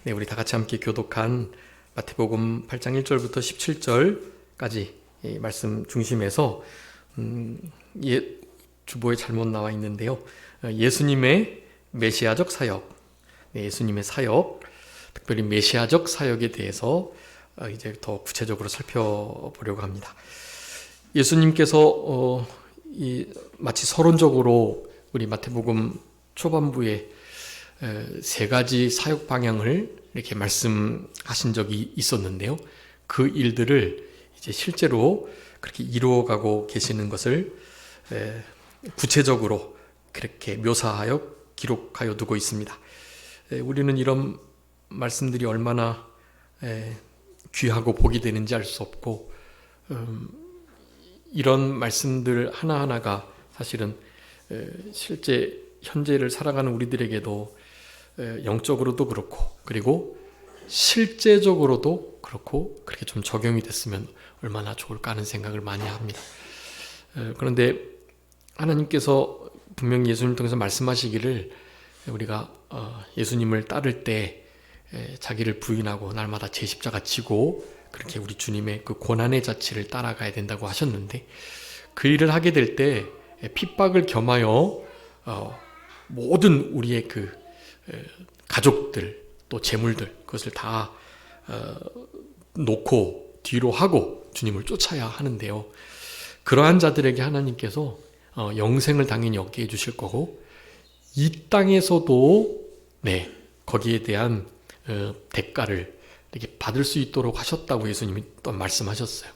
네, 우리 다 같이 함께 교독한 마태복음 8장 1절부터 17절까지 이 말씀 중심에서 주보에 잘못 나와 있는데요. 예수님의 메시아적 사역, 예수님의 사역, 특별히 메시아적 사역에 대해서 이제 더 구체적으로 살펴보려고 합니다. 예수님께서 마치 서론적으로 우리 마태복음 초반부에 세 가지 사역 방향을 이렇게 말씀하신 적이 있었는데요. 그 일들을 이제 실제로 그렇게 이루어가고 계시는 것을 구체적으로 그렇게 묘사하여 기록하여 두고 있습니다. 우리는 이런 말씀들이 얼마나 귀하고 복이 되는지 알 수 없고, 이런 말씀들 하나하나가 사실은 실제 현재를 살아가는 우리들에게도 영적으로도 그렇고, 그리고 실제적으로도 그렇고, 그렇게 좀 적용이 됐으면 얼마나 좋을까 하는 생각을 많이 합니다. 그런데 하나님께서 분명히 예수님을 통해서 말씀하시기를, 우리가 예수님을 따를 때 자기를 부인하고 날마다 제 십자가 지고 그렇게 우리 주님의 그 고난의 자취를 따라가야 된다고 하셨는데, 그 일을 하게 될 때 핍박을 겸하여 모든 우리의 그 가족들 또 재물들, 그것을 다 놓고 뒤로 하고 주님을 쫓아야 하는데요. 그러한 자들에게 하나님께서 영생을 당연히 얻게 해주실 거고, 이 땅에서도 거기에 대한 대가를 이렇게 받을 수 있도록 하셨다고 예수님이 또 말씀하셨어요.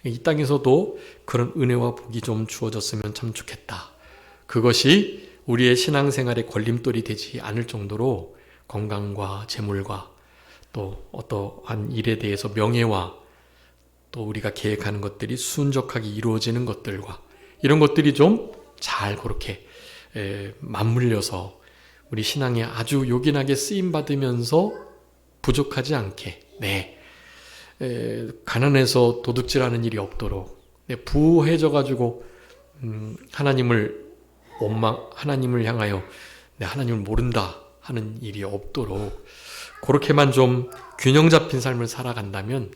이 땅에서도 그런 은혜와 복이 좀 주어졌으면 참 좋겠다. 그것이 우리의 신앙생활의 걸림돌이 되지 않을 정도로 건강과 재물과 또 어떠한 일에 대해서 명예와 또 우리가 계획하는 것들이 순적하게 이루어지는 것들과 이런 것들이 좀 잘 그렇게 맞물려서 우리 신앙에 아주 요긴하게 쓰임받으면서 부족하지 않게, 가난해서 도둑질하는 일이 없도록, 부해져가지고 하나님을 향하여 하나님을 모른다 하는 일이 없도록 그렇게만 좀 균형 잡힌 삶을 살아간다면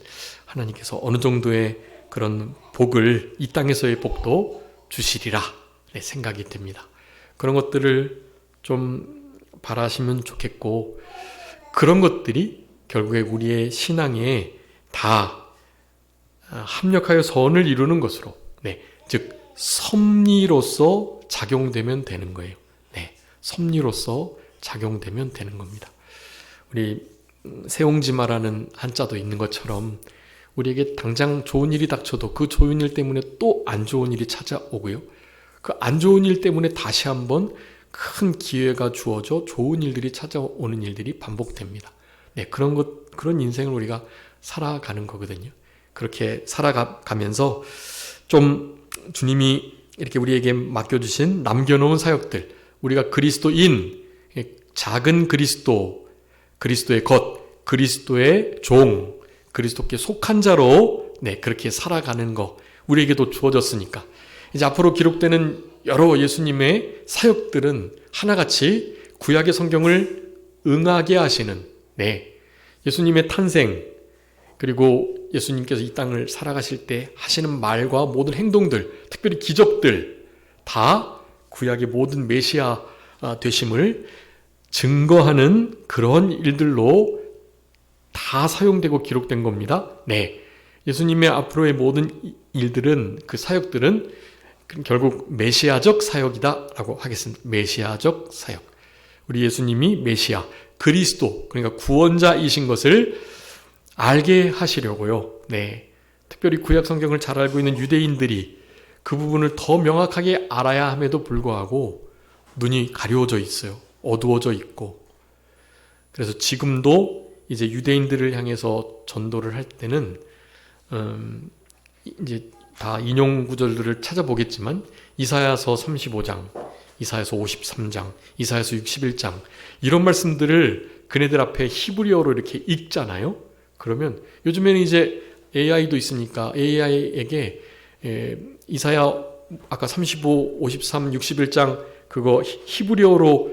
하나님께서 어느 정도의 그런 복을, 이 땅에서의 복도 주시리라 생각이 듭니다. 그런 것들을 좀 바라시면 좋겠고, 그런 것들이 결국에 우리의 신앙에 다 합력하여 선을 이루는 것으로, 즉 섭리로서 작용되면 되는 거예요. 섭리로서 작용되면 되는 겁니다. 우리 세옹지마라는 한자도 있는 것처럼 우리에게 당장 좋은 일이 닥쳐도 그 좋은 일 때문에 또 안 좋은 일이 찾아오고요. 그 안 좋은 일 때문에 다시 한번 큰 기회가 주어져 좋은 일들이 찾아오는 일들이 반복됩니다. 그런 인생을 우리가 살아가는 거거든요. 그렇게 살아가면서 좀 주님이 이렇게 우리에게 맡겨주신 남겨놓은 사역들, 우리가 그리스도인, 작은 그리스도, 그리스도의 것, 그리스도의 종, 그리스도께 속한 자로 그렇게 살아가는 거 우리에게도 주어졌으니까 이제 앞으로 기록되는 여러 예수님의 사역들은 하나같이 구약의 성경을 응하게 하시는, 예수님의 탄생, 그리고 예수님께서 이 땅을 살아가실 때 하시는 말과 모든 행동들, 특별히 기적들, 다 구약의 모든 메시아 되심을 증거하는 그런 일들로 다 사용되고 기록된 겁니다. 예수님의 앞으로의 모든 일들은, 그 사역들은 결국 메시아적 사역이다라고 하겠습니다. 메시아적 사역. 우리 예수님이 메시아, 그리스도, 그러니까 구원자이신 것을 알게 하시려고요. 특별히 구약 성경을 잘 알고 있는 유대인들이 그 부분을 더 명확하게 알아야 함에도 불구하고 눈이 가려워져 있어요. 어두워져 있고. 그래서 지금도 이제 유대인들을 향해서 전도를 할 때는 이제 다 인용 구절들을 찾아보겠지만 이사야서 35장, 이사야서 53장, 이사야서 61장 이런 말씀들을 그네들 앞에 히브리어로 이렇게 읽잖아요. 그러면 요즘에는 이제 AI도 있으니까 AI에게 이사야 아까 35, 53, 61장 그거 히브리어로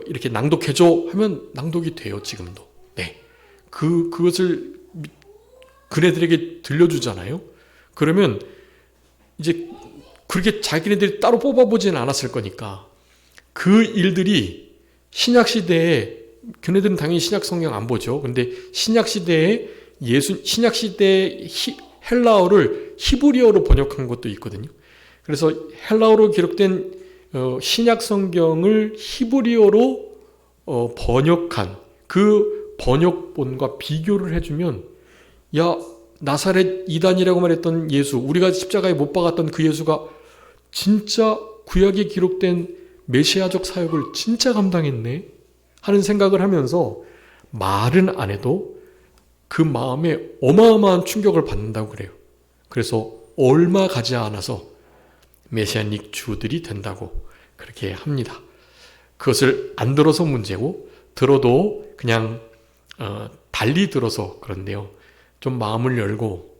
이렇게 낭독해줘 하면 낭독이 돼요. 지금도. 네. 그것을 그네들에게 들려주잖아요. 그러면 이제 그렇게 자기네들이 따로 뽑아보지는 않았을 거니까 그 일들이 신약시대에, 그네들은 당연히 신약성경 안 보죠. 근데 신약시대에 신약시대의 헬라어를 히브리어로 번역한 것도 있거든요. 그래서 헬라어로 기록된 신약성경을 히브리어로 번역한 그 번역본과 비교를 해주면, 야, 나사렛 이단이라고 말했던 예수, 우리가 십자가에 못 박았던 그 예수가 진짜 구약에 기록된 메시아적 사역을 진짜 감당했네 하는 생각을 하면서 말은 안 해도 그 마음에 어마어마한 충격을 받는다고 그래요. 그래서 얼마 가지 않아서 메시아닉 주들이 된다고 그렇게 합니다. 그것을 안 들어서 문제고 들어도 그냥 달리 들어서 그런데요. 좀 마음을 열고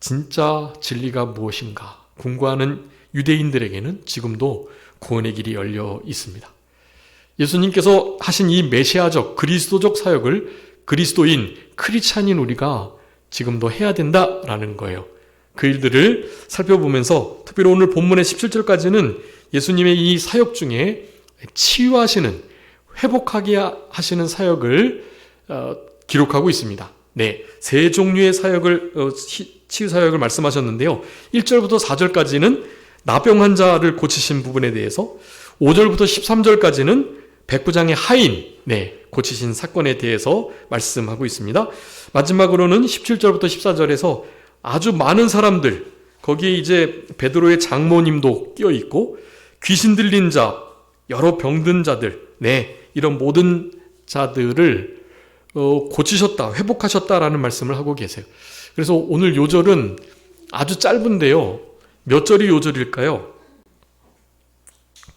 진짜 진리가 무엇인가 궁구하는 유대인들에게는 지금도 구원의 길이 열려 있습니다. 예수님께서 하신 이 메시아적 그리스도적 사역을 그리스도인 크리스찬인 우리가 지금도 해야 된다라는 거예요. 그 일들을 살펴보면서 특별히 오늘 본문의 17절까지는 예수님의 이 사역 중에 치유하시는, 회복하게 하시는 사역을 기록하고 있습니다. 네, 세 종류의 사역을 치유 사역을 말씀하셨는데요. 1절부터 4절까지는 나병 환자를 고치신 부분에 대해서, 5절부터 13절까지는 백부장의 하인, 고치신 사건에 대해서 말씀하고 있습니다. 마지막으로는 17절부터 14절에서 아주 많은 사람들, 거기에 이제 베드로의 장모님도 끼어 있고 귀신 들린 자, 여러 병든 자들, 이런 모든 자들을 고치셨다, 회복하셨다라는 말씀을 하고 계세요. 그래서 오늘 요절은 아주 짧은데요. 몇 절이 요절일까요?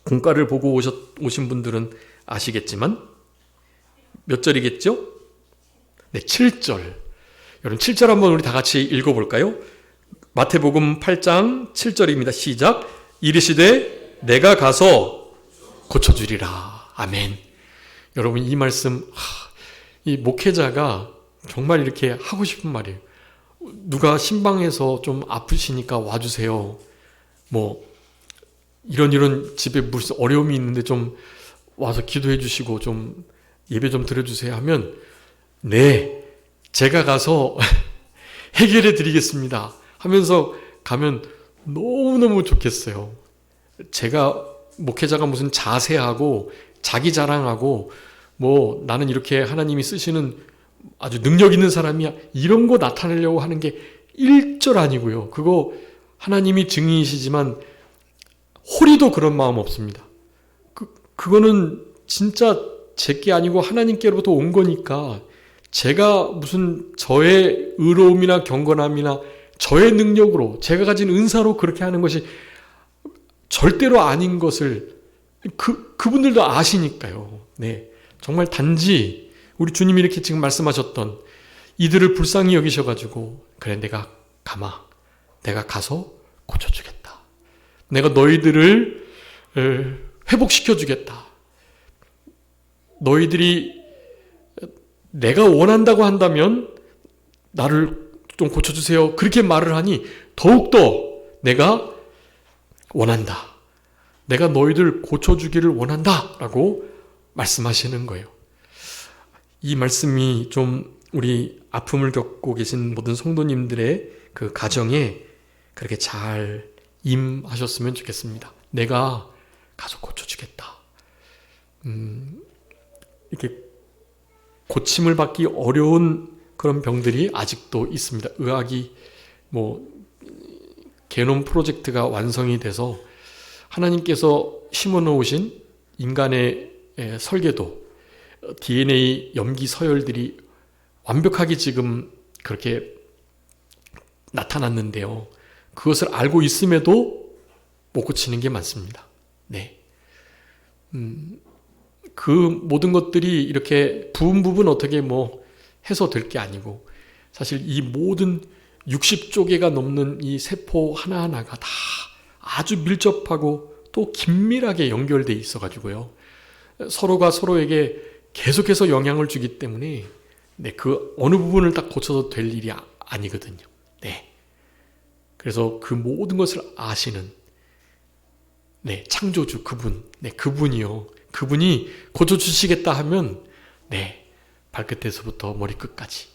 공가를 보고 오신 분들은 아시겠지만 몇 절이겠죠? 7절. 여러분 7절 한번 우리 다 같이 읽어볼까요? 마태복음 8장 7절입니다. 시작. 이르시되 내가 가서 고쳐주리라. 아멘. 여러분 이 말씀, 이 목회자가 정말 이렇게 하고 싶은 말이에요. 누가 신방에서 좀 아프시니까 와주세요. 뭐 이런 집에 무슨 어려움이 있는데 좀 와서 기도해 주시고 좀 예배 좀 드려주세요 하면 제가 가서 해결해 드리겠습니다 하면서 가면 너무너무 좋겠어요. 제가 목회자가 무슨 자세하고 자기 자랑하고 뭐 나는 이렇게 하나님이 쓰시는 아주 능력 있는 사람이야 이런 거 나타내려고 하는 게 1절 아니고요. 그거 하나님이 증인이시지만 호리도 그런 마음 없습니다. 그거는 진짜 제게 아니고 하나님께로부터 온 거니까 제가 무슨 저의 의로움이나 경건함이나 저의 능력으로 제가 가진 은사로 그렇게 하는 것이 절대로 아닌 것을 그분들도 아시니까요. 정말 단지 우리 주님이 이렇게 지금 말씀하셨던 이들을 불쌍히 여기셔가지고 그래 내가 가서 고쳐주겠다. 내가 너희들을 회복시켜주겠다. 너희들이 내가 원한다고 한다면 나를 좀 고쳐주세요. 그렇게 말을 하니 더욱더 내가 원한다. 내가 너희들 고쳐주기를 원한다. 라고 말씀하시는 거예요. 이 말씀이 좀 우리 아픔을 겪고 계신 모든 성도님들의 그 가정에 그렇게 잘 임하셨으면 좋겠습니다. 내가 가서 고쳐주겠다. 이렇게 고침을 받기 어려운 그런 병들이 아직도 있습니다. 의학이 게놈 프로젝트가 완성이 돼서 하나님께서 심어놓으신 인간의 설계도, DNA 염기 서열들이 완벽하게 지금 그렇게 나타났는데요. 그것을 알고 있음에도 못 고치는 게 많습니다. 그 모든 것들이 이렇게 부분 어떻게 해서 될 게 아니고 사실 이 모든 60조개가 넘는 이 세포 하나하나가 다 아주 밀접하고 또 긴밀하게 연결돼 있어 가지고요. 서로가 서로에게 계속해서 영향을 주기 때문에 네, 그 어느 부분을 딱 고쳐도 될 일이 아니거든요. 네. 그래서 그 모든 것을 아시는 네, 창조주 그분, 네, 그분이요. 그분이 고쳐주시겠다 하면 네, 발끝에서부터 머리끝까지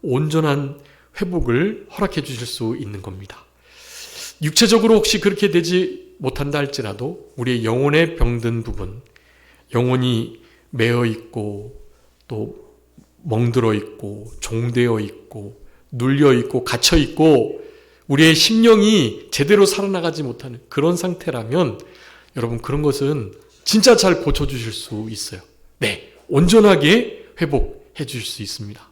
온전한 회복을 허락해 주실 수 있는 겁니다. 육체적으로 혹시 그렇게 되지 못한다 할지라도 우리의 영혼에 병든 부분, 영혼이 매어 있고 또 멍들어 있고 종되어 있고 눌려 있고 갇혀 있고 우리의 심령이 제대로 살아나가지 못하는 그런 상태라면 여러분 그런 것은 진짜 잘 고쳐주실 수 있어요. 네, 온전하게 회복해 주실 수 있습니다.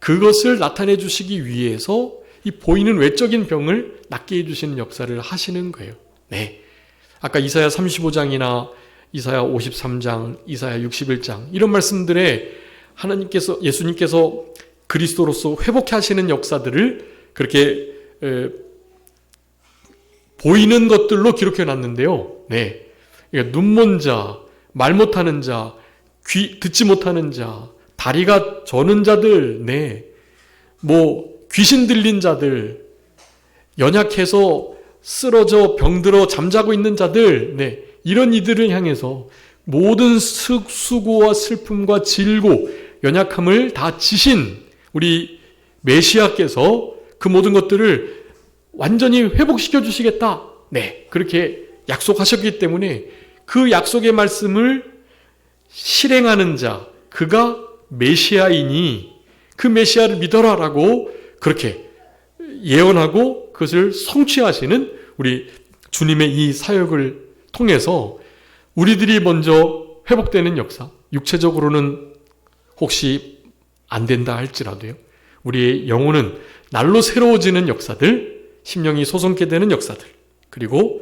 그것을 나타내 주시기 위해서 이 보이는 외적인 병을 낫게 해주시는 역사를 하시는 거예요. 네, 아까 이사야 35장이나 이사야 53장, 이사야 61장 이런 말씀들에 하나님께서 예수님께서 그리스도로서 회복해 하시는 역사들을 그렇게 보이는 것들로 기록해 놨는데요. 네, 그러니까 눈먼 자, 말 못하는 자, 귀 듣지 못하는 자, 다리가 저는 자들, 네, 뭐 귀신 들린 자들, 연약해서 쓰러져 병들어 잠자고 있는 자들, 네, 이런 이들을 향해서 모든 수고와 슬픔과 질고 연약함을 다 지신 우리 메시아께서 그 모든 것들을 완전히 회복시켜 주시겠다. 네, 그렇게 약속하셨기 때문에 그 약속의 말씀을 실행하는 자, 그가 메시아이니 그 메시아를 믿어라라고 그렇게 예언하고 그것을 성취하시는 우리 주님의 이 사역을 통해서 우리들이 먼저 회복되는 역사, 육체적으로는 혹시 안 된다 할지라도요, 우리의 영혼은 날로 새로워지는 역사들, 심령이 솟음게 되는 역사들, 그리고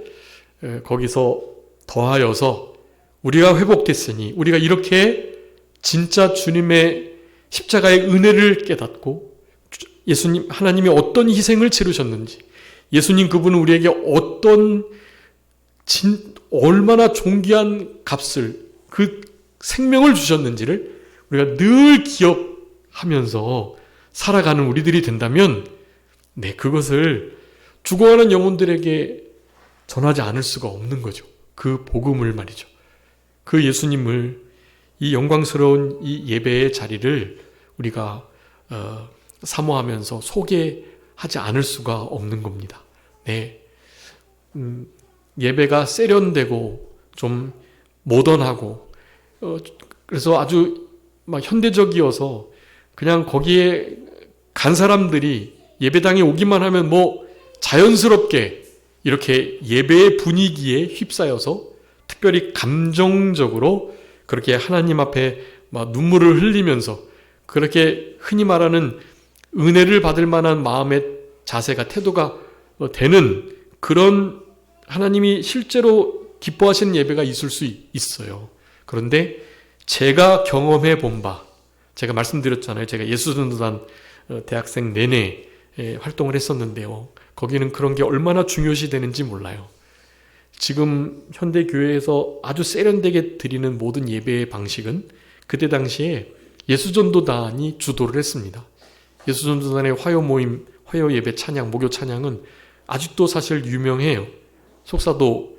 거기서 더하여서 우리가 회복됐으니 우리가 이렇게 진짜 주님의 십자가의 은혜를 깨닫고 예수님 하나님이 어떤 희생을 치르셨는지, 예수님 그분은 우리에게 어떤 얼마나 존귀한 값을, 그 생명을 주셨는지를 우리가 늘 기억하면서 살아가는 우리들이 된다면, 네, 그것을 죽어가는 영혼들에게 전하지 않을 수가 없는 거죠. 그 복음을 말이죠. 그 예수님을, 이 영광스러운 이 예배의 자리를 우리가 사모하면서 소개하지 않을 수가 없는 겁니다. 네, 예배가 세련되고 좀 모던하고 그래서 아주 막 현대적이어서 그냥 거기에 간 사람들이 예배당에 오기만 하면 뭐 자연스럽게 이렇게 예배의 분위기에 휩싸여서 특별히 감정적으로 그렇게 하나님 앞에 막 눈물을 흘리면서 그렇게 흔히 말하는 은혜를 받을 만한 마음의 자세가, 태도가 되는 그런 하나님이 실제로 기뻐하시는 예배가 있을 수 있어요. 그런데 제가 경험해 본 바, 제가 말씀드렸잖아요. 제가 예수전도단 대학생 내내 활동을 했었는데요. 거기는 그런 게 얼마나 중요시 되는지 몰라요. 지금 현대교회에서 아주 세련되게 드리는 모든 예배의 방식은 그때 당시에 예수전도단이 주도를 했습니다. 예수전도단의 화요 모임, 화요 예배 찬양, 목요 찬양은 아직도 사실 유명해요. 속사도,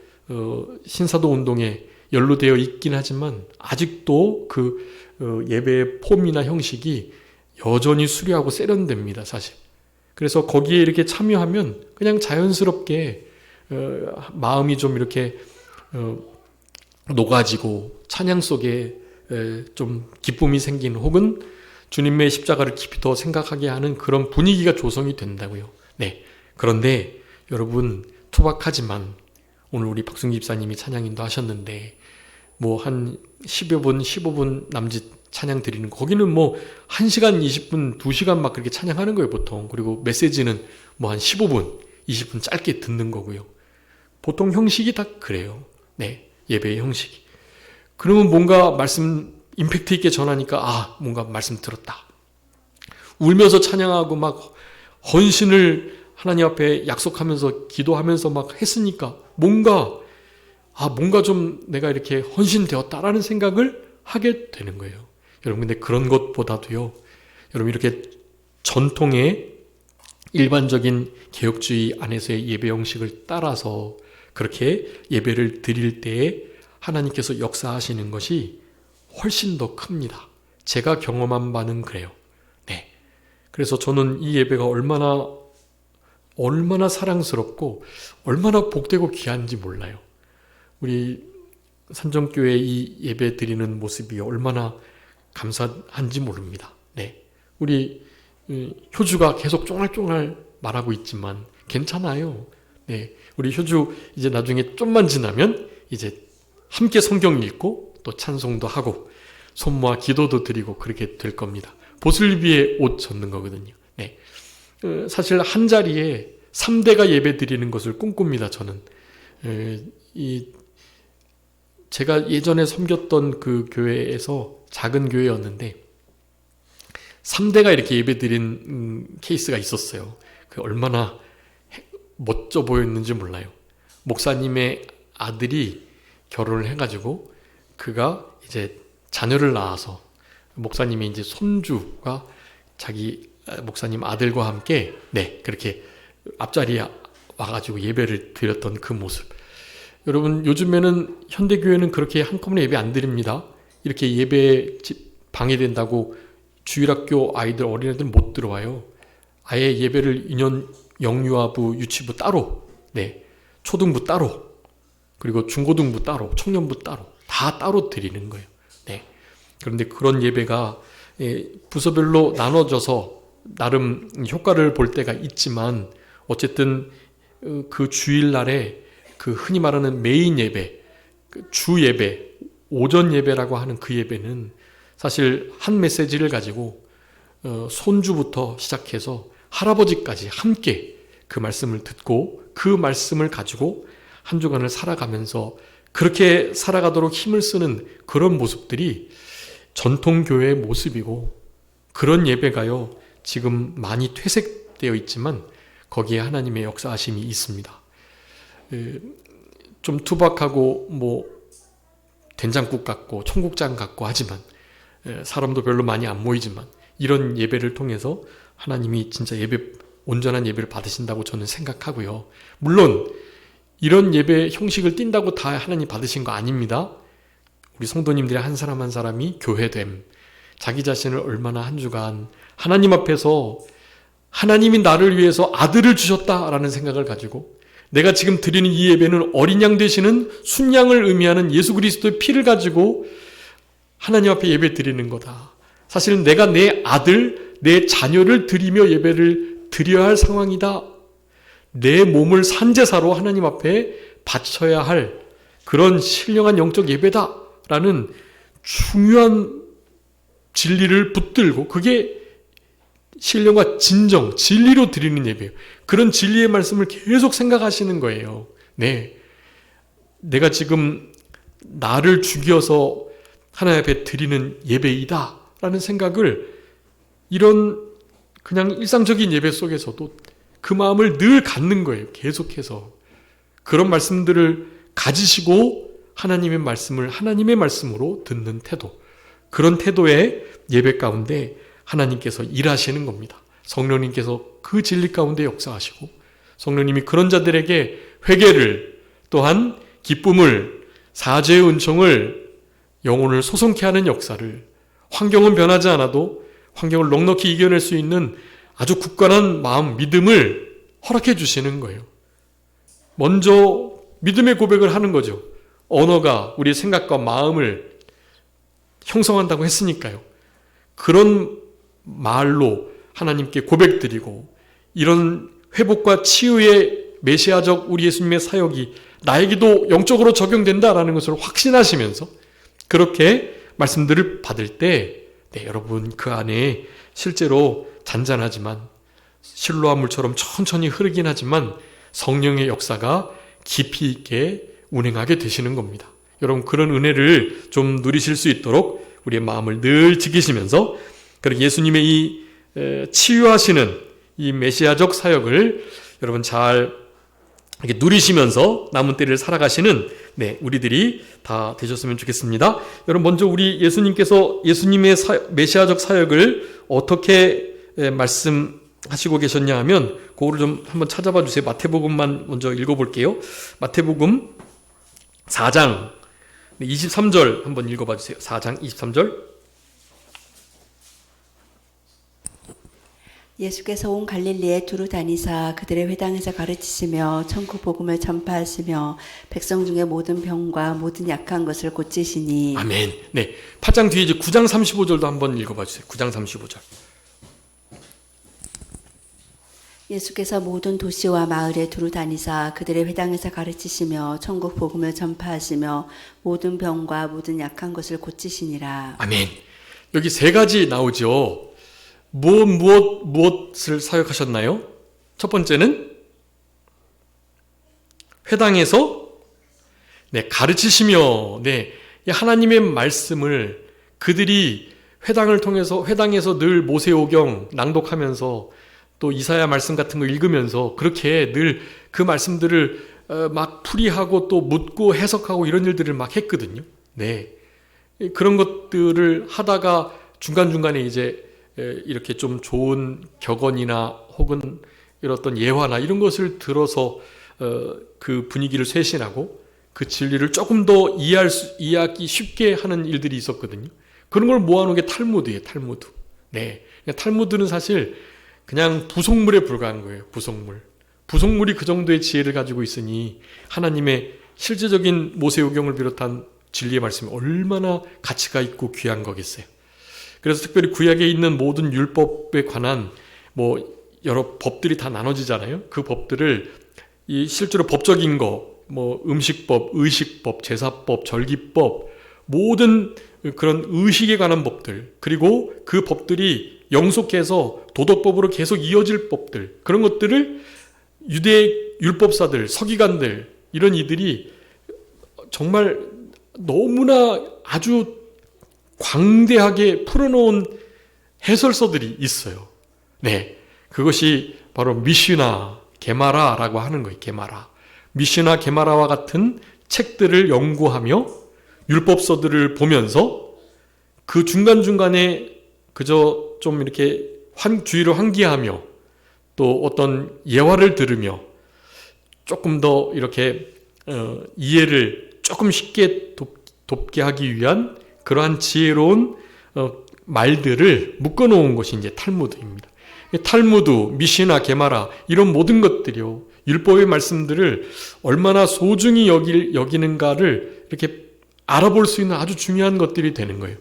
신사도 운동에 연루되어 있긴 하지만 아직도 그 예배의 폼이나 형식이 여전히 수려하고 세련됩니다, 사실. 그래서 거기에 이렇게 참여하면 그냥 자연스럽게 마음이 좀 이렇게 녹아지고 찬양 속에 좀 기쁨이 생기는, 혹은 주님의 십자가를 깊이 더 생각하게 하는 그런 분위기가 조성이 된다고요. 네. 그런데 여러분, 투박하지만 오늘 우리 박승기 집사님이 찬양 인도하셨는데 뭐 한 10여 분, 15분 남짓 찬양 드리는 거, 거기는 뭐 1시간, 20분, 2시간 막 그렇게 찬양하는 거예요, 보통. 그리고 메시지는 뭐 한 15분, 20분 짧게 듣는 거고요. 보통 형식이 다 그래요. 네, 예배의 형식이. 그러면 뭔가 말씀 임팩트 있게 전하니까 뭔가 말씀 들었다. 울면서 찬양하고 막 헌신을 하나님 앞에 약속하면서 기도하면서 막 했으니까 뭔가 좀 내가 이렇게 헌신되었다라는 생각을 하게 되는 거예요. 여러분, 근데 그런 것보다도요, 여러분 이렇게 전통의 일반적인 개혁주의 안에서의 예배 형식을 따라서 그렇게 예배를 드릴 때에 하나님께서 역사하시는 것이 훨씬 더 큽니다. 제가 경험한 바는 그래요. 네. 그래서 저는 이 예배가 얼마나 사랑스럽고 얼마나 복되고 귀한지 몰라요. 우리 산정교회 이 예배 드리는 모습이 얼마나 감사한지 모릅니다. 네. 우리 효주가 계속 쫑알쫑알 말하고 있지만 괜찮아요. 네. 우리 효주 이제 나중에 좀만 지나면 이제 함께 성경 읽고 또 찬송도 하고 손모아 기도도 드리고 그렇게 될 겁니다. 보슬비에 옷 젖는 거거든요. 네. 사실 한 자리에 3대가 예배 드리는 것을 꿈꿉니다. 저는 제가 예전에 섬겼던 그 교회에서 작은 교회였는데 3대가 이렇게 예배 드린 케이스가 있었어요. 그 얼마나 멋져 보였는지 몰라요. 목사님의 아들이 결혼을 해가지고 그가 이제 자녀를 낳아서 목사님의 이제 손주가 자기 목사님 아들과 함께 네 그렇게 앞자리에 와가지고 예배를 드렸던 그 모습. 여러분 요즘에는 현대교회는 그렇게 한꺼번에 예배 안 드립니다. 이렇게 예배 방해된다고 주일학교 아이들 어린애들 못 들어와요. 아예 예배를 2년 영유아부 유치부 따로 네 초등부 따로 그리고 중고등부 따로 청년부 따로 다 따로 드리는 거예요. 네. 그런데 그런 예배가 부서별로 나눠져서 나름 효과를 볼 때가 있지만 어쨌든 그 주일날에 그 흔히 말하는 메인 예배, 주 예배, 오전 예배라고 하는 그 예배는 사실 한 메시지를 가지고 손주부터 시작해서 할아버지까지 함께 그 말씀을 듣고 그 말씀을 가지고 한 주간을 살아가면서 그렇게 살아가도록 힘을 쓰는 그런 모습들이 전통교회의 모습이고 그런 예배가요 지금 많이 퇴색되어 있지만 거기에 하나님의 역사하심이 있습니다. 좀 투박하고 뭐 된장국 같고 청국장 같고 하지만 사람도 별로 많이 안 모이지만 이런 예배를 통해서 하나님이 진짜 온전한 예배를 받으신다고 저는 생각하고요. 물론 이런 예배 형식을 띈다고 다 하나님 받으신 거 아닙니다. 우리 성도님들의 한 사람 한 사람이 교회됨, 자기 자신을 얼마나 한 주간 하나님 앞에서 하나님이 나를 위해서 아들을 주셨다라는 생각을 가지고 내가 지금 드리는 이 예배는 어린 양 되시는 순양을 의미하는 예수 그리스도의 피를 가지고 하나님 앞에 예배 드리는 거다. 사실 내가 내 아들, 내 자녀를 드리며 예배를 드려야 할 상황이다. 내 몸을 산제사로 하나님 앞에 바쳐야 할 그런 신령한 영적 예배다라는 중요한 진리를 붙들고 그게 신령과 진정, 진리로 드리는 예배예요. 그런 진리의 말씀을 계속 생각하시는 거예요. 네, 내가 지금 나를 죽여서 하나님 앞에 드리는 예배이다 라는 생각을 이런 그냥 일상적인 예배 속에서도 그 마음을 늘 갖는 거예요. 계속해서 그런 말씀들을 가지시고 하나님의 말씀을 하나님의 말씀으로 듣는 태도, 그런 태도의 예배 가운데 하나님께서 일하시는 겁니다. 성령님께서 그 진리 가운데 역사하시고 성령님이 그런 자들에게 회개를 또한 기쁨을 사죄의 은총을 영혼을 소송케 하는 역사를 환경은 변하지 않아도 환경을 넉넉히 이겨낼 수 있는 아주 굳건한 마음, 믿음을 허락해 주시는 거예요. 먼저 믿음의 고백을 하는 거죠. 언어가 우리의 생각과 마음을 형성한다고 했으니까요. 그런 말로 하나님께 고백드리고 이런 회복과 치유의 메시아적 우리 예수님의 사역이 나에게도 영적으로 적용된다라는 것을 확신하시면서 그렇게 말씀들을 받을 때 여러분 그 안에 실제로 잔잔하지만 실로암 물처럼 천천히 흐르긴 하지만 성령의 역사가 깊이 있게 운행하게 되시는 겁니다. 여러분 그런 은혜를 좀 누리실 수 있도록 우리의 마음을 늘 지키시면서 그리고 예수님의 이 치유하시는 이 메시아적 사역을 여러분 잘 이렇게 누리시면서 남은 때를 살아가시는 우리들이 다 되셨으면 좋겠습니다. 여러분, 먼저 우리 예수님께서 예수님의 메시아적 사역을 어떻게 말씀하시고 계셨냐 하면 그거를 좀 한번 찾아봐 주세요. 마태복음만 먼저 읽어볼게요. 마태복음 4장 23절 한번 읽어봐 주세요. 4장 23절. 예수께서 온 갈릴리에 두루 다니사 그들의 회당에서 가르치시며 천국 복음을 전파하시며 백성 중에 모든 병과 모든 약한 것을 고치시니. 아멘. 8장 뒤에 이제 9장 35절도 한번 읽어봐 주세요. 9장 35절. 예수께서 모든 도시와 마을에 두루 다니사 그들의 회당에서 가르치시며 천국 복음을 전파하시며 모든 병과 모든 약한 것을 고치시니라. 아멘. 여기 세 가지 나오죠. 무엇을 사역하셨나요? 첫 번째는 회당에서 가르치시며 하나님의 말씀을 그들이 회당에서 늘 모세오경 낭독하면서 또 이사야 말씀 같은 거 읽으면서 그렇게 늘 그 말씀들을 막 풀이하고 또 묻고 해석하고 이런 일들을 막 했거든요. 그런 것들을 하다가 중간중간에 이제 이렇게 좀 좋은 격언이나 혹은 이런 어떤 예화나 이런 것을 들어서 그 분위기를 쇄신하고 그 진리를 조금 더 이해하기 쉽게 하는 일들이 있었거든요. 그런 걸 모아놓은 게 탈무드예요. 탈무드. 탈무드는 사실 그냥 부속물에 불과한 거예요. 부속물이 그 정도의 지혜를 가지고 있으니 하나님의 실제적인 모세오경을 비롯한 진리의 말씀이 얼마나 가치가 있고 귀한 거겠어요. 그래서 특별히 구약에 있는 모든 율법에 관한 여러 법들이 다 나눠지잖아요. 그 법들을 실제로 법적인 거, 음식법, 의식법, 제사법, 절기법, 모든 그런 의식에 관한 법들, 그리고 그 법들이 영속해서 도덕법으로 계속 이어질 법들, 그런 것들을 유대 율법사들, 서기관들, 이런 이들이 정말 너무나 아주 광대하게 풀어놓은 해설서들이 있어요. 그것이 바로 미슈나, 게마라라고 하는 거예요. 게마라. 미슈나, 게마라와 같은 책들을 연구하며 율법서들을 보면서 그 중간중간에 그저 좀 이렇게 주의를 환기하며 또 어떤 예화를 들으며 조금 더 이렇게 이해를 조금 쉽게 돕게 하기 위한 그러한 지혜로운 말들을 묶어놓은 것이 이제 탈무드입니다. 탈무드, 미시나, 게마라 이런 모든 것들이요, 율법의 말씀들을 얼마나 소중히 여기는가를 이렇게 알아볼 수 있는 아주 중요한 것들이 되는 거예요.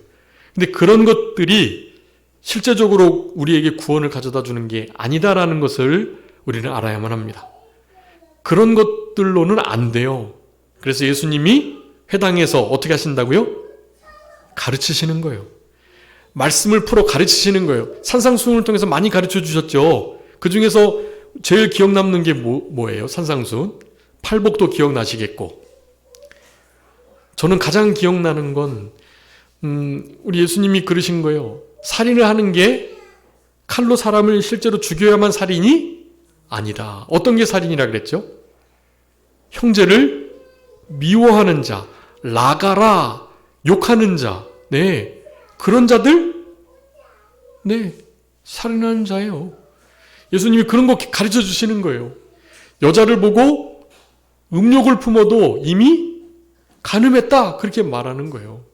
근데 그런 것들이 실제적으로 우리에게 구원을 가져다 주는 게 아니다라는 것을 우리는 알아야만 합니다. 그런 것들로는 안 돼요. 그래서 예수님이 회당에서 어떻게 하신다고요? 가르치시는 거예요. 말씀을 풀어 가르치시는 거예요. 산상수훈을 통해서 많이 가르쳐 주셨죠. 그 중에서 제일 기억 남는 게 뭐예요? 산상수훈. 팔복도 기억나시겠고. 저는 가장 기억나는 건 우리 예수님이 그러신 거예요. 살인을 하는 게 칼로 사람을 실제로 죽여야만 살인이 아니다. 어떤 게 살인이라 그랬죠? 형제를 미워하는 자, 라가라, 욕하는 자, 그런 자들, 살인하는 자예요. 예수님이 그런 거 가르쳐 주시는 거예요. 여자를 보고 음욕을 품어도 이미 간음했다, 그렇게 말하는 거예요.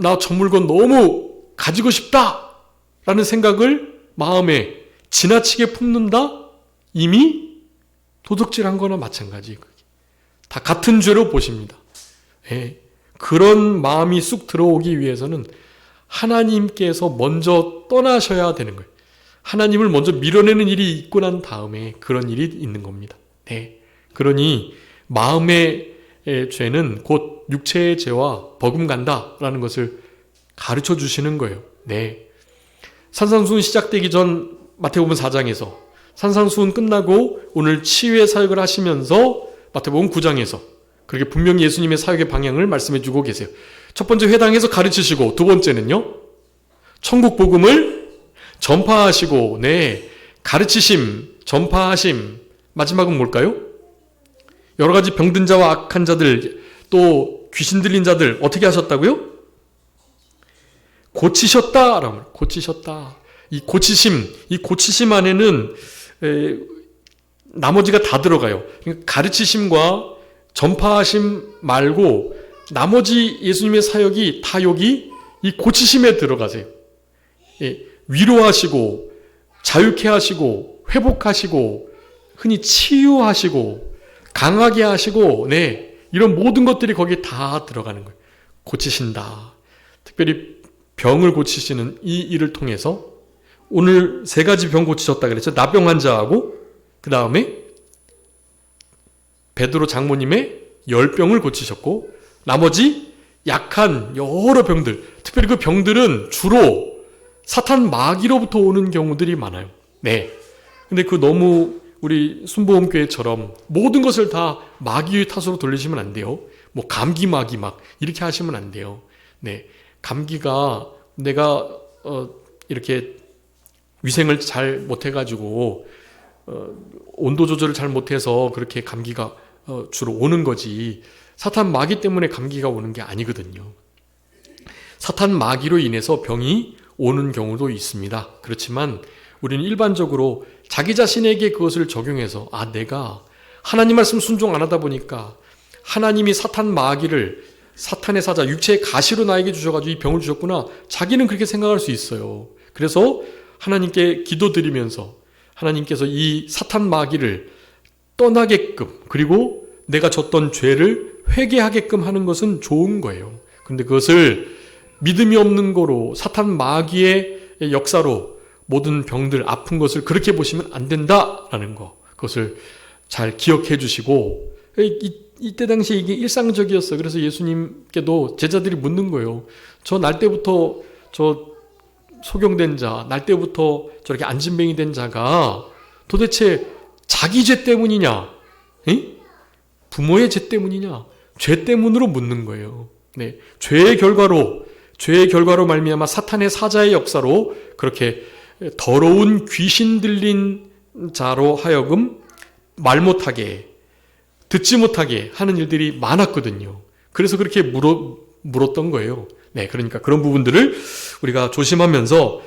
나 저 물건 너무 가지고 싶다 라는 생각을 마음에 지나치게 품는다? 이미 도둑질한 거나 마찬가지. 다 같은 죄로 보십니다. 그런 마음이 쑥 들어오기 위해서는 하나님께서 먼저 떠나셔야 되는 거예요. 하나님을 먼저 밀어내는 일이 있고 난 다음에 그런 일이 있는 겁니다. 그러니 마음의 죄는 곧 육체의 죄와 버금간다라는 것을 가르쳐 주시는 거예요. 산상수훈 시작되기 전 마태복음 4장에서, 산상수훈 끝나고 오늘 치유의 사역을 하시면서 마태복음 9장에서 그렇게 분명히 예수님의 사역의 방향을 말씀해 주고 계세요. 첫 번째 회당에서 가르치시고, 두 번째는요, 천국 복음을 전파하시고, 가르치심, 전파하심, 마지막은 뭘까요? 여러 가지 병든 자와 악한 자들, 또 귀신 들린 자들 어떻게 하셨다고요? 고치셨다. 고치셨다. 이 고치심 안에는 나머지가 다 들어가요. 그러니까 가르치심과 전파하심 말고 나머지 예수님의 사역이 다 여기 이 고치심에 들어가세요. 위로하시고 자유케 하시고 회복하시고 흔히 치유하시고 강하게 하시고 이런 모든 것들이 거기에 다 들어가는 거예요. 고치신다. 특별히 병을 고치시는 이 일을 통해서 오늘 3가지 병 고치셨다 그랬죠. 나병 환자하고 그 다음에 베드로 장모님의 열병을 고치셨고 나머지 약한 여러 병들, 특별히 그 병들은 주로 사탄 마귀로부터 오는 경우들이 많아요. 근데 그 너무 우리 순복음교회처럼 모든 것을 다 마귀의 탓으로 돌리시면 안 돼요. 뭐 감기 마귀 막 이렇게 하시면 안 돼요. 감기가 내가 이렇게 위생을 잘 못해가지고 온도 조절을 잘 못해서 그렇게 감기가 주로 오는 거지 사탄 마귀 때문에 감기가 오는 게 아니거든요. 사탄 마귀로 인해서 병이 오는 경우도 있습니다. 그렇지만 우리는 일반적으로 자기 자신에게 그것을 적용해서 내가 하나님 말씀 순종 안 하다 보니까 하나님이 사탄 마귀를 사탄의 사자 육체의 가시로 나에게 주셔가지고 이 병을 주셨구나. 자기는 그렇게 생각할 수 있어요. 그래서 하나님께 기도드리면서 하나님께서 이 사탄 마귀를 떠나게끔 그리고 내가 졌던 죄를 회개하게끔 하는 것은 좋은 거예요. 그런데 그것을 믿음이 없는 거로 사탄 마귀의 역사로 모든 병들 아픈 것을 그렇게 보시면 안 된다라는 거 그것을 잘 기억해 주시고 이때 당시에 이게 일상적이었어요. 그래서 예수님께도 제자들이 묻는 거예요. 저 날 때부터 저 소경된 자, 날 때부터 저렇게 안진뱅이 된 자가 도대체 자기 죄 때문이냐? 부모의 죄 때문이냐? 죄 때문으로 묻는 거예요. 죄의 결과로 말미암아 사탄의 사자의 역사로 그렇게 더러운 귀신 들린 자로 하여금 말 못하게 듣지 못하게 하는 일들이 많았거든요. 그래서 그렇게 물었던 거예요. 그러니까 그런 부분들을 우리가 조심하면서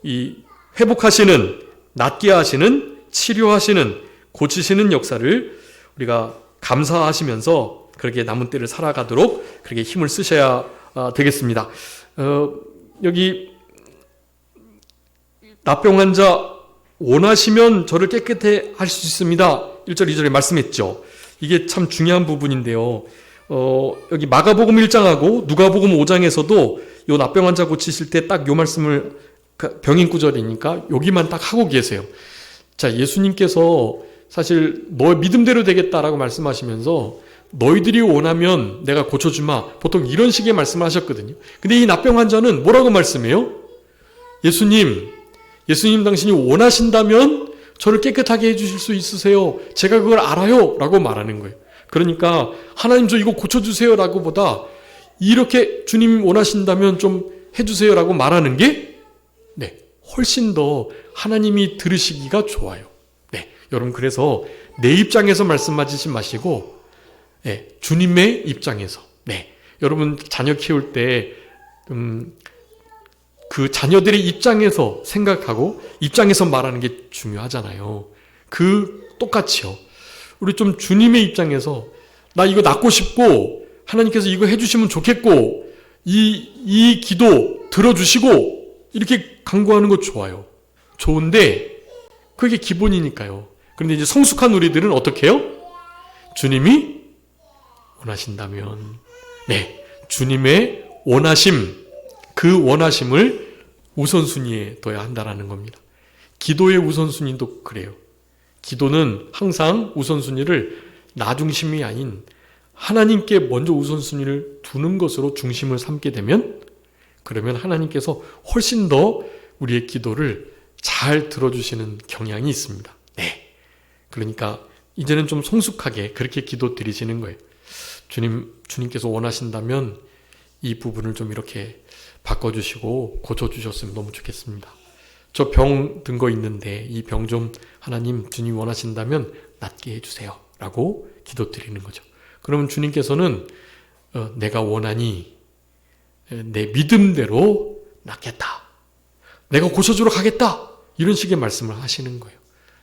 이 회복하시는, 낫게 하시는, 치료하시는, 고치시는 역사를 우리가 감사하시면서 그렇게 남은 때를 살아가도록 그렇게 힘을 쓰셔야 되겠습니다. 여기 나병 환자 원하시면 저를 깨끗해 할 수 있습니다. 1절 2절에 말씀했죠. 이게 참 중요한 부분인데요. 여기 마가복음 1장하고 누가복음 5장에서도 요 나병 환자 고치실 때 딱 요 말씀을 병인 구절이니까 여기만 딱 하고 계세요. 자, 예수님께서 사실 너 믿음대로 되겠다라고 말씀하시면서 너희들이 원하면 내가 고쳐주마. 보통 이런 식의 말씀을 하셨거든요. 근데 이 나병 환자는 뭐라고 말씀해요? 예수님 당신이 원하신다면 저를 깨끗하게 해주실 수 있으세요. 제가 그걸 알아요. 라고 말하는 거예요. 그러니까 하나님 저 이거 고쳐주세요 라고 보다 이렇게 주님 원하신다면 좀 해주세요 라고 말하는 게 훨씬 더 하나님이 들으시기가 좋아요. 여러분 그래서 내 입장에서 말씀하시지 마시고 주님의 입장에서 여러분 자녀 키울 때 그 자녀들의 입장에서 생각하고 입장에서 말하는 게 중요하잖아요. 똑같이요. 우리 좀 주님의 입장에서 나 이거 낳고 싶고 하나님께서 이거 해주시면 좋겠고 이 기도 들어주시고 이렇게 간구하는 거 좋아요. 좋은데 그게 기본이니까요. 그런데 이제 성숙한 우리들은 어떻게 해요? 주님이 원하신다면 주님의 원하심 그 원하심을 우선순위에 둬야 한다는 겁니다. 기도의 우선순위도 그래요. 기도는 항상 우선순위를 나 중심이 아닌 하나님께 먼저 우선순위를 두는 것으로 중심을 삼게 되면 그러면 하나님께서 훨씬 더 우리의 기도를 잘 들어주시는 경향이 있습니다. 그러니까 이제는 좀 성숙하게 그렇게 기도 드리시는 거예요. 주님께서 원하신다면 이 부분을 좀 이렇게 바꿔주시고 고쳐주셨으면 너무 좋겠습니다. 저 병 든 거 있는데 이 병 좀 하나님 주님 원하신다면 낫게 해주세요 라고 기도드리는 거죠. 그러면 주님께서는 내가 원하니 내 믿음대로 낫겠다, 내가 고쳐주러 가겠다, 이런 식의 말씀을 하시는 거예요.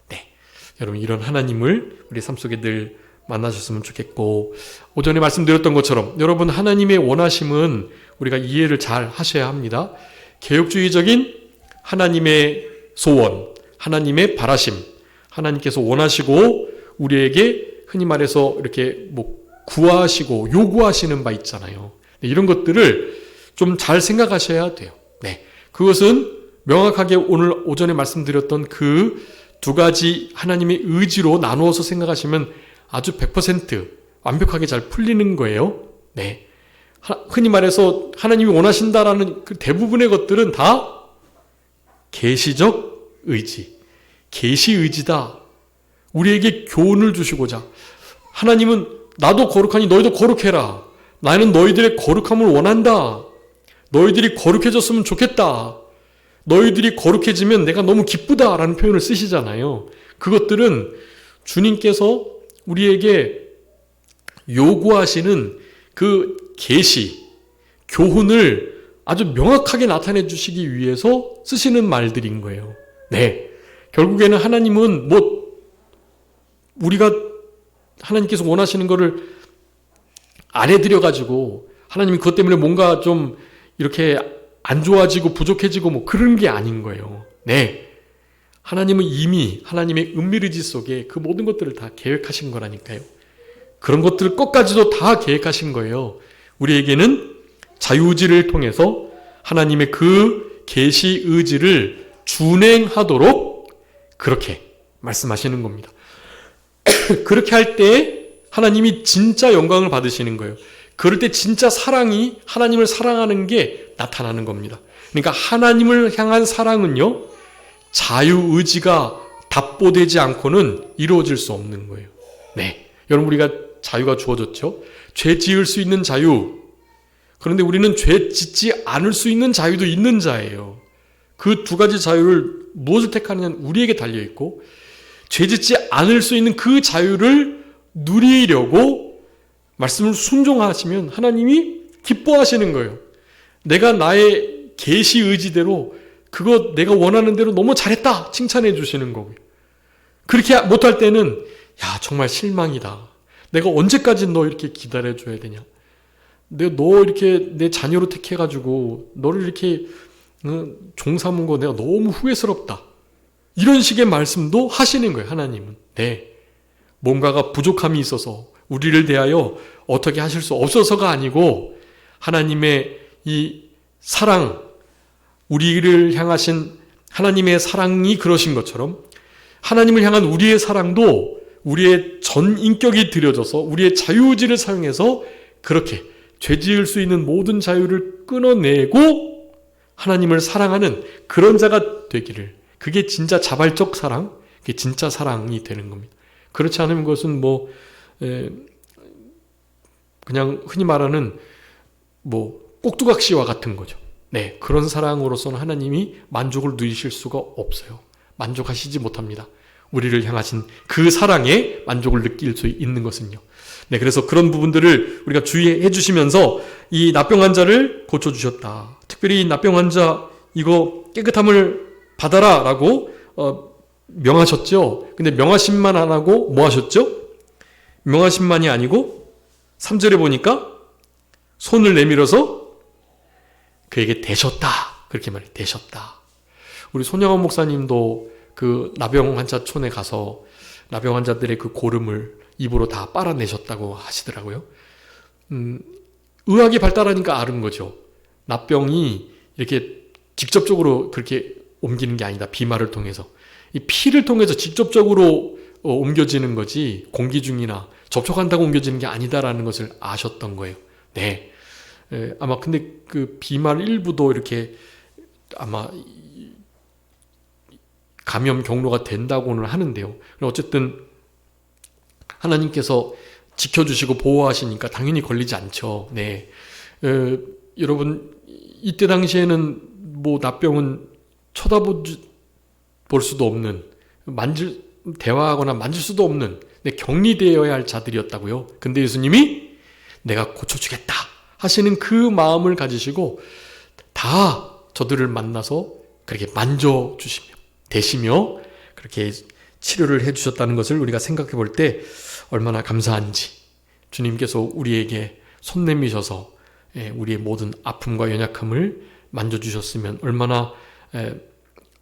네, 여러분 이런 하나님을 우리 삶 속에 늘 만나셨으면 좋겠고, 오전에 말씀드렸던 것처럼 여러분 하나님의 원하심은 우리가 이해를 잘 하셔야 합니다. 개혁주의적인 하나님의 소원, 하나님의 바라심, 하나님께서 원하시고 우리에게 흔히 말해서 이렇게 뭐 구하시고 요구하시는 바 있잖아요. 네, 이런 것들을 좀 잘 생각하셔야 돼요. 네, 그것은 명확하게 오늘 오전에 말씀드렸던 그 두 가지 하나님의 의지로 나누어서 생각하시면 아주 100% 완벽하게 잘 풀리는 거예요. 네, 흔히 말해서 하나님이 원하신다라는 그 대부분의 것들은 다 계시적 의지, 계시 의지다. 우리에게 교훈을 주시고자, 하나님은 나도 거룩하니 너희도 거룩해라, 나는 너희들의 거룩함을 원한다, 너희들이 거룩해졌으면 좋겠다, 너희들이 거룩해지면 내가 너무 기쁘다라는 표현을 쓰시잖아요. 그것들은 주님께서 우리에게 요구하시는 그 계시, 교훈을 아주 명확하게 나타내 주시기 위해서 쓰시는 말들인 거예요. 네, 결국에는 하나님은 우리가 하나님께서 원하시는 거를 안 해드려가지고 하나님이 그것 때문에 뭔가 좀 이렇게 안 좋아지고 부족해지고 그런 게 아닌 거예요. 네, 하나님은 이미 하나님의 은밀의지 속에 그 모든 것들을 다 계획하신 거라니까요. 그런 것들 끝까지도 다 계획하신 거예요. 우리에게는 자유의지를 통해서 하나님의 그 계시 의지를 준행하도록 그렇게 말씀하시는 겁니다. 그렇게 할 때 하나님이 진짜 영광을 받으시는 거예요. 그럴 때 진짜 사랑이, 하나님을 사랑하는 게 나타나는 겁니다. 그러니까 하나님을 향한 사랑은요, 자유의지가 답보되지 않고는 이루어질 수 없는 거예요. 네, 여러분 우리가 자유가 주어졌죠. 죄 지을 수 있는 자유. 그런데 우리는 죄 짓지 않을 수 있는 자유도 있는 자예요. 그 두 가지 자유를 무엇을 택하느냐는 우리에게 달려있고, 죄 짓지 않을 수 있는 그 자유를 누리려고 말씀을 순종하시면 하나님이 기뻐하시는 거예요. 내가 나의 계시 의지대로 그거 내가 원하는 대로 너무 잘했다 칭찬해 주시는 거고요. 그렇게 못할 때는 야 정말 실망이다. 내가 언제까지 너 이렇게 기다려줘야 되냐. 내가 너 이렇게 내 자녀로 택해가지고 너를 이렇게 종 삼은 거 내가 너무 후회스럽다. 이런 식의 말씀도 하시는 거예요. 하나님은. 네, 뭔가가 부족함이 있어서 우리를 대하여 어떻게 하실 수 없어서가 아니고 하나님의 이 사랑, 우리를 향하신 하나님의 사랑이 그러신 것처럼 하나님을 향한 우리의 사랑도 우리의 전 인격이 들여져서 우리의 자유의지를 사용해서 그렇게 죄 지을 수 있는 모든 자유를 끊어내고 하나님을 사랑하는 그런 자가 되기를, 그게 진짜 자발적 사랑, 그게 진짜 사랑이 되는 겁니다. 그렇지 않으면 그것은 그냥 흔히 말하는 꼭두각시와 같은 거죠. 네, 그런 사랑으로서는 하나님이 만족을 누리실 수가 없어요. 만족하시지 못합니다. 우리를 향하신 그 사랑에 만족을 느낄 수 있는 것은요. 네, 그래서 그런 부분들을 우리가 주의해 주시면서 이 납병 환자를 고쳐주셨다. 특별히 이 납병 환자 이거 깨끗함을 받아라 라고 명하셨죠. 근데 명하심만 안 하고 뭐 하셨죠? 명하심만이 아니고 3절에 보니까 손을 내밀어서 그에게 대셨다. 그렇게 말해요. 대셨다. 우리 손영원 목사님도 그 나병 환자촌에 가서 나병 환자들의 그 고름을 입으로 다 빨아내셨다고 하시더라고요. 의학이 발달하니까 아는 거죠. 나병이 이렇게 직접적으로 그렇게 옮기는 게 아니다. 비말을 통해서. 이 피를 통해서 직접적으로 옮겨지는 거지 공기 중이나 접촉한다고 옮겨지는 게 아니다라는 것을 아셨던 거예요. 네. 아마 근데 그 비말 일부도 이렇게 아마 감염 경로가 된다고는 하는데요. 어쨌든 하나님께서 지켜주시고 보호하시니까 당연히 걸리지 않죠. 네. 여러분 이때 당시에는 납병은 볼 수도 없는, 대화하거나 만질 수도 없는 격리되어야 할 자들이었다고요. 근데 예수님이 내가 고쳐주겠다 하시는 그 마음을 가지시고 다 저들을 만나서 그렇게 만져주시며 대시며 그렇게 치료를 해주셨다는 것을 우리가 생각해 볼 때 얼마나 감사한지, 주님께서 우리에게 손 내미셔서 우리의 모든 아픔과 연약함을 만져주셨으면 얼마나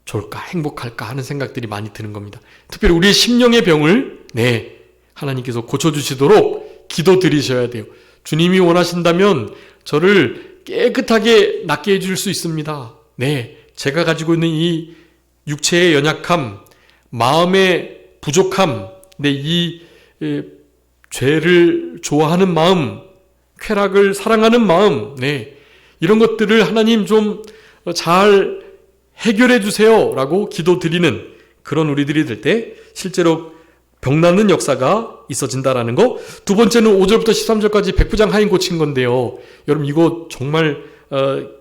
좋을까, 행복할까 하는 생각들이 많이 드는 겁니다. 특별히 우리의 심령의 병을 하나님께서 고쳐주시도록 기도드리셔야 돼요. 주님이 원하신다면 저를 깨끗하게 낫게 해줄 수 있습니다. 제가 가지고 있는 이 육체의 연약함, 마음의 부족함, 이 죄를 좋아하는 마음, 쾌락을 사랑하는 마음, 이런 것들을 하나님 좀 잘 해결해 주세요 라고 기도드리는 그런 우리들이 될 때 실제로 병 낫는 역사가 있어진다라는 거. 두 번째는 5절부터 13절까지 백부장 하인 고친 건데요. 여러분 이거 정말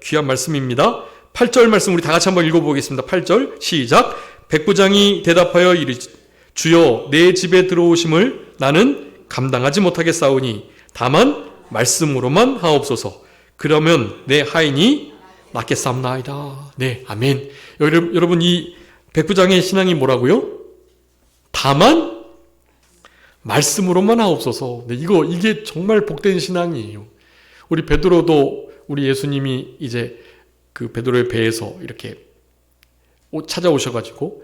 귀한 말씀입니다. 8절 말씀 우리 다 같이 한번 읽어보겠습니다. 8절 시작. 백부장이 대답하여 이르되 주여 내 집에 들어오심을 나는 감당하지 못하겠사오니 다만 말씀으로만 하옵소서. 그러면 내 하인이 낫겠사옵나이다. 아멘. 여러분 이 백부장의 신앙이 뭐라고요? 다만 말씀으로만 하옵소서. 이게 정말 복된 신앙이에요. 우리 베드로도 우리 예수님이 이제 그 베드로의 배에서 이렇게 찾아오셔가지고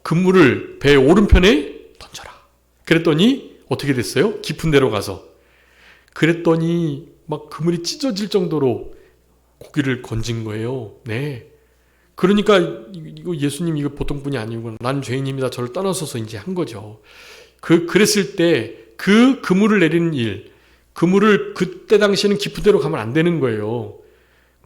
그물을 배 오른편에 던져라. 그랬더니 어떻게 됐어요? 깊은 데로 가서. 그랬더니 막 그물이 찢어질 정도로 고기를 건진 거예요. 그러니까 이거 예수님 이거 보통 분이 아니고 난 죄인입니다. 저를 떠나서서 이제 한 거죠. 그랬을 때 그 그물을 내리는 일, 그물을 그때 당시에는 깊은 데로 가면 안 되는 거예요.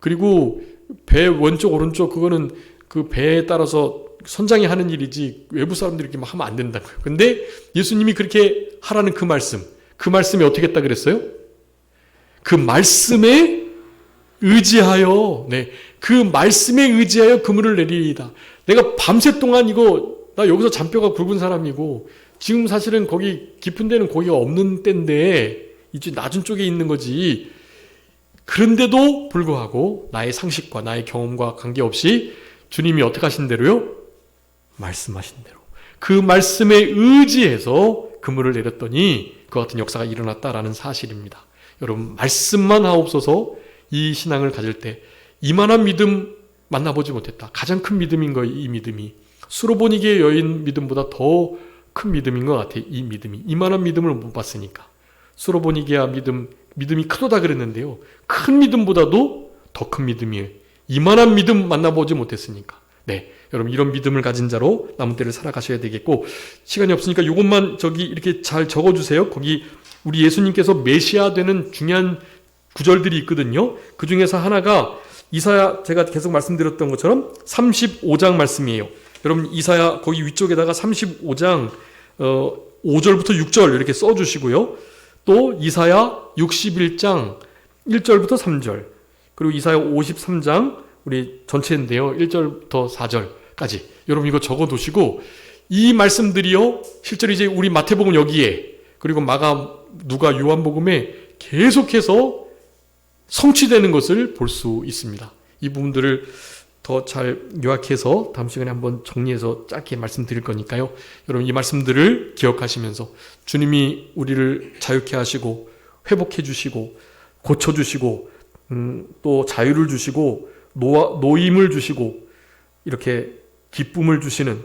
그리고 배 왼쪽 오른쪽 그거는 그 배에 따라서 선장이 하는 일이지 외부 사람들이 이렇게 막 하면 안 된다고요. 근데 예수님이 그렇게 하라는 그 말씀이 어떻게 했다 그랬어요? 그 말씀에 의지하여, 그 말씀에 의지하여 그물을 내리리이다. 내가 밤새 동안 나 여기서 잔뼈가 굵은 사람이고 지금 사실은 거기 깊은 데는 고기가 없는 때인데 이제 낮은 쪽에 있는 거지. 그런데도 불구하고 나의 상식과 나의 경험과 관계없이 주님이 어떻게 하신 대로요? 말씀하신 대로. 그 말씀에 의지해서 그물을 내렸더니 그 같은 역사가 일어났다라는 사실입니다. 여러분 말씀만 하옵소서. 이 신앙을 가질 때 이만한 믿음 만나보지 못했다. 가장 큰 믿음인 거예요. 이 믿음이. 수로보니게의 여인 믿음보다 더 큰 믿음인 것 같아요. 이 믿음이. 이만한 믿음을 못 봤으니까. 수로보니게와 믿음이 크도다 그랬는데요. 큰 믿음보다도 더 큰 믿음이에요. 이만한 믿음 만나보지 못했으니까. 여러분 이런 믿음을 가진 자로 남은 때를 살아가셔야 되겠고, 시간이 없으니까 이것만 이렇게 잘 적어주세요. 거기 우리 예수님께서 메시아 되는 중요한 구절들이 있거든요. 그 중에서 하나가 이사야, 제가 계속 말씀드렸던 것처럼 35장 말씀이에요. 여러분 이사야 거기 위쪽에다가 35장 5절부터 6절 이렇게 써주시고요. 또 이사야 61장 1절부터 3절, 그리고 이사야 53장 우리 전체인데요. 1절부터 4절까지 여러분 이거 적어두시고, 이 말씀들이요 실제로 이제 우리 마태복음 여기에, 그리고 마가, 누가, 요한복음에 계속해서 성취되는 것을 볼 수 있습니다. 이 부분들을 더 잘 요약해서 다음 시간에 한번 정리해서 짧게 말씀드릴 거니까요. 여러분 이 말씀들을 기억하시면서 주님이 우리를 자유케 하시고 회복해 주시고 고쳐주시고 또 자유를 주시고 노임을 주시고 이렇게 기쁨을 주시는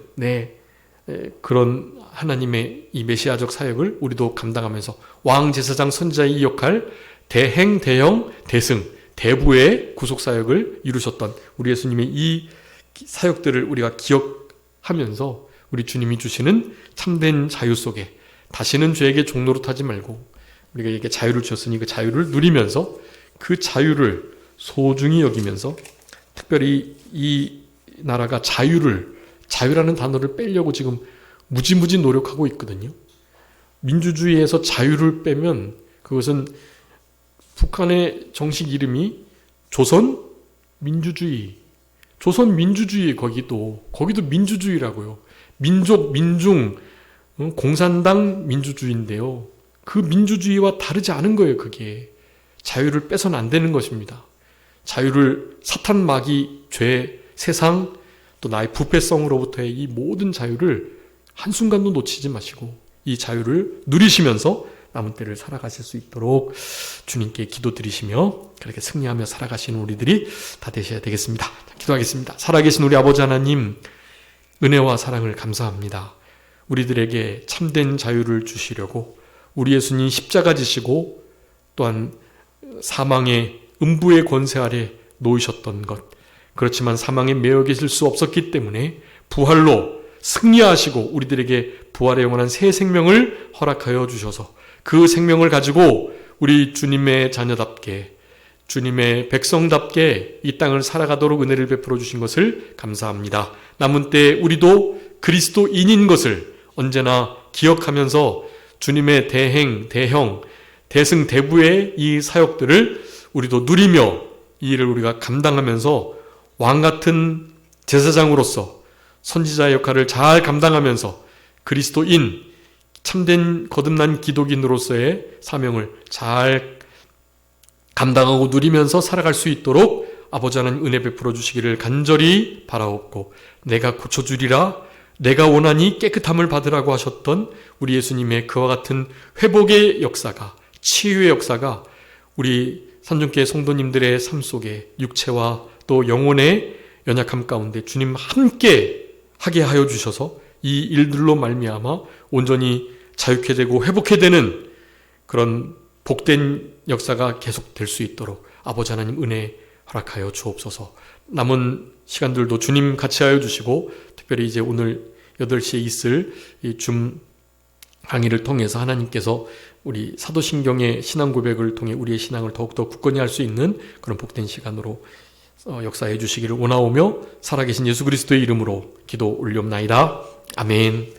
그런 하나님의 이 메시아적 사역을 우리도 감당하면서 왕, 제사장, 선지자의 이 역할, 대행, 대형, 대승, 대부의 구속사역을 이루셨던 우리 예수님의 이 사역들을 우리가 기억하면서 우리 주님이 주시는 참된 자유 속에 다시는 죄에게 종노릇하지 말고 우리가 이렇게 자유를 주셨으니 그 자유를 누리면서 그 자유를 소중히 여기면서, 특별히 이 나라가 자유라는 단어를 빼려고 지금 무지무지 노력하고 있거든요. 민주주의에서 자유를 빼면 그것은 북한의 정식 이름이 조선 민주주의, 조선 민주주의 거기도 민주주의라고요. 민족, 민중, 공산당 민주주의인데요. 그 민주주의와 다르지 않은 거예요. 그게 자유를 빼서는 안 되는 것입니다. 자유를 사탄, 마귀, 죄, 세상, 또 나의 부패성으로부터의 이 모든 자유를 한순간도 놓치지 마시고 이 자유를 누리시면서 남은 때를 살아가실 수 있도록 주님께 기도드리시며 그렇게 승리하며 살아가시는 우리들이 다 되셔야 되겠습니다. 기도하겠습니다. 살아계신 우리 아버지 하나님, 은혜와 사랑을 감사합니다. 우리들에게 참된 자유를 주시려고 우리 예수님 십자가 지시고 또한 사망의 음부의 권세 아래 놓이셨던 것, 그렇지만 사망에 매여 계실 수 없었기 때문에 부활로 승리하시고 우리들에게 부활에 영원한 새 생명을 허락하여 주셔서 그 생명을 가지고 우리 주님의 자녀답게, 주님의 백성답게 이 땅을 살아가도록 은혜를 베풀어 주신 것을 감사합니다. 남은 때에 우리도 그리스도인인 것을 언제나 기억하면서 주님의 대행, 대형, 대승, 대부의 이 사역들을 우리도 누리며 이 일을 우리가 감당하면서 왕같은 제사장으로서 선지자의 역할을 잘 감당하면서 그리스도인, 참된 거듭난 기독인으로서의 사명을 잘 감당하고 누리면서 살아갈 수 있도록 아버지 하나님 은혜 베풀어 주시기를 간절히 바라옵고, 내가 고쳐주리라, 내가 원하니 깨끗함을 받으라고 하셨던 우리 예수님의 그와 같은 회복의 역사가, 치유의 역사가 우리 산중교회 성도님들의 삶 속에 육체와 또 영혼의 연약함 가운데 주님 함께 하게 하여 주셔서 이 일들로 말미암아 온전히 자유케 되고 회복케 되는 그런 복된 역사가 계속될 수 있도록 아버지 하나님 은혜 허락하여 주옵소서. 남은 시간들도 주님 같이 하여 주시고, 특별히 이제 오늘 8시에 있을 이 줌 강의를 통해서 하나님께서 우리 사도신경의 신앙 고백을 통해 우리의 신앙을 더욱더 굳건히 할 수 있는 그런 복된 시간으로 역사해 주시기를 원하오며 살아계신 예수 그리스도의 이름으로 기도 올리옵나이다. 아멘.